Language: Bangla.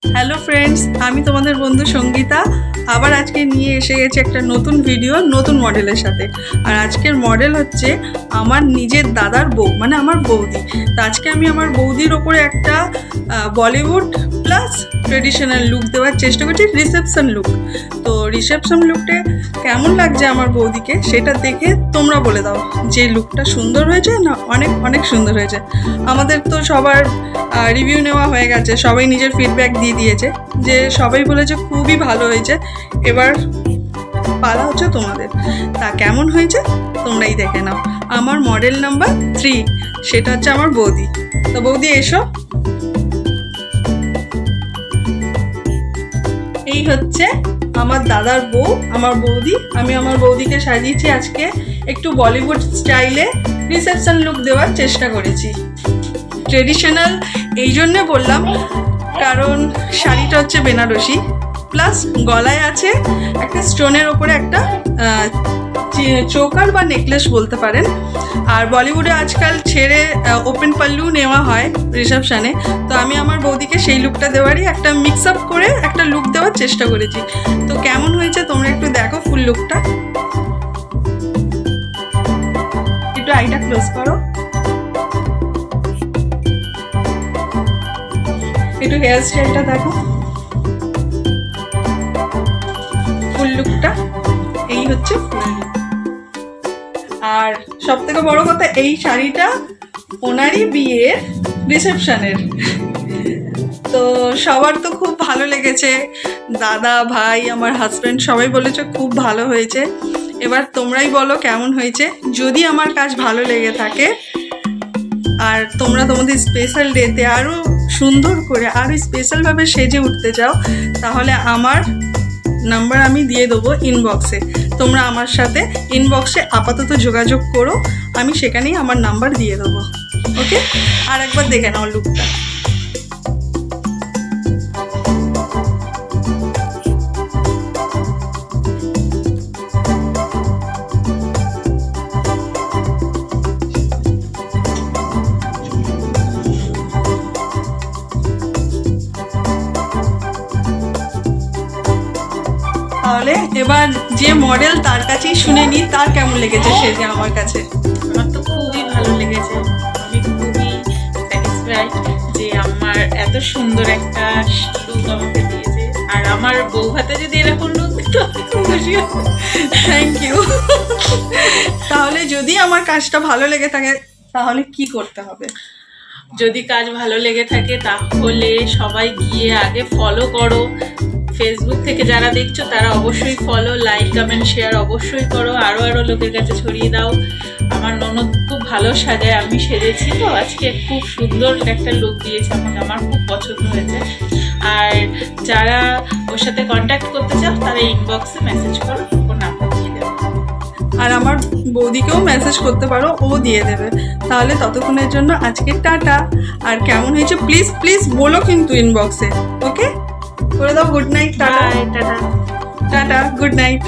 হ্যালো ফ্রেন্ডস, আমি তোমাদের বন্ধু সঙ্গীতা আবার আজকে নিয়ে এসে গেছি একটা নতুন ভিডিও নতুন মডেলের সাথে। আর আজকের মডেল হচ্ছে আমার নিজের দাদার বউ, মানে আমার বৌদি। তো আজকে আমি আমার বৌদির ওপরে একটা বলিউড প্লাস ট্রেডিশনাল লুক দেওয়ার চেষ্টা করছি, রিসেপশন লুক। তো রিসেপশন লুকটা কেমন লাগছে আমার বৌদিকে সেটা দেখে তোমরা বলে দাও যে লুকটা সুন্দর হয়েছে না অনেক অনেক সুন্দর হয়েছে। আমাদের তো সবার রিভিউ নেওয়া হয়ে গেছে, সবাই নিজের ফিডব্যাক দিয়ে দিয়েছে যে সবাই বলেছে খুবই ভালো হয়েছে। এবার পালা হচ্ছে তোমাদের, তা কেমন হয়েছে তোমরাই দেখে নাও। আমার মডেল নাম্বার 3, সেটা হচ্ছে আমার বৌদি। তো বৌদি এসো। এই হচ্ছে আমার দাদার বউ, আমার বৌদি। আমি আমার বৌদিকে সাজিয়েছি আজকে একটু বলিউড স্টাইলে রিসেপশন লুক দেওয়ার চেষ্টা করেছি। ট্রেডিশনাল এই জন্যে বললাম কারণ শাড়িটা হচ্ছে বেনারসি, প্লাস গলায় আছে একটা স্টোনের ওপরে একটা চোকার বা নেকলেস বলতে পারেন। আর বলিউডে আজকাল ছেড়ে ওপেন পাল্লু নেওয়া হয় রিসেপশানে। তো আমি আমার বৌদিকে সেই লুকটা দেওয়ারই একটা মিক্স আপ করে একটা লুক দেওয়ার চেষ্টা করেছি। তো কেমন হয়েছে তোমরা একটু দেখো ফুল লুকটা। একটু আইটা ক্লোজ করো, একটু হেয়ার স্টাইলটা দেখো, ফুল লুকটা এই হচ্ছে ফুল লুক। আর সব থেকে বড় কথা, এই শাড়িটা ওনারই বিয়ের রিসেপশনের। তো সবার তো খুব ভালো লেগেছে, দাদা ভাই আমার হাজব্যান্ড সবাই বলেছে খুব ভালো হয়েছে। এবার তোমরাই বলো কেমন হয়েছে। যদি আমার কাজ ভালো লেগে থাকে আর তোমরা তোমাদের স্পেশাল ডেতে আরও সুন্দর করে আরও স্পেশালভাবে সেজে উঠতে চাও, তাহলে আমার নাম্বার আমি দিয়ে দেবো ইনবক্সে। তোমরা আমার সাথে ইনবক্সে আপাতত যোগাযোগ করো, আমি সেখানেই আমার নাম্বার দিয়ে দেবো। ওকে, আর একবার দেখে নাও লুকটা। তাহলে এবার যে মডেল তার কাছেই শুনে নি তার কেমন লেগেছে সেজে আমার কাছে। আমার তো খুবই ভালো লেগেছে, আমি খুবই স্যাটিসফাইড যে আমার এত সুন্দর একটা লুক আমাকে দিয়েছে। আর আমার বউ হাতে যদি এরকম লুক দিত আমি খুব খুশি হব। Thank you. তাহলে যদি আমার কাজটা ভালো লেগে থাকে তাহলে কি করতে হবে? যদি কাজ ভালো লেগে থাকে তাহলে সবাই গিয়ে আগে ফলো করো। ফেসবুক থেকে যারা দেখছো তারা অবশ্যই ফলো, লাইক, কমেন্ট, শেয়ার অবশ্যই করো। আরও লোকের কাছে ছড়িয়ে দাও। আমার ননদ খুব ভালো সাজায়, আমি সেজেছি তো আজকে খুব সুন্দর একটা লুক দিয়েছে আমাকে, আমার খুব পছন্দ হয়েছে। আর যারা ওর সাথে কন্ট্যাক্ট করতে চাও তারা ইনবক্সে মেসেজ করো, ওর নাম্বার দিয়ে দেবে। আর আমার বৌদিকেও মেসেজ করতে পারো, ও দিয়ে দেবে। তাহলে ততক্ষণের জন্য আজকে টাটা। আর কেমন হয়েছে প্লিজ প্লিজ বলো কিন্তু ইনবক্সে। ওকে, করে দাও। Good night, tata tata. Tata, good night.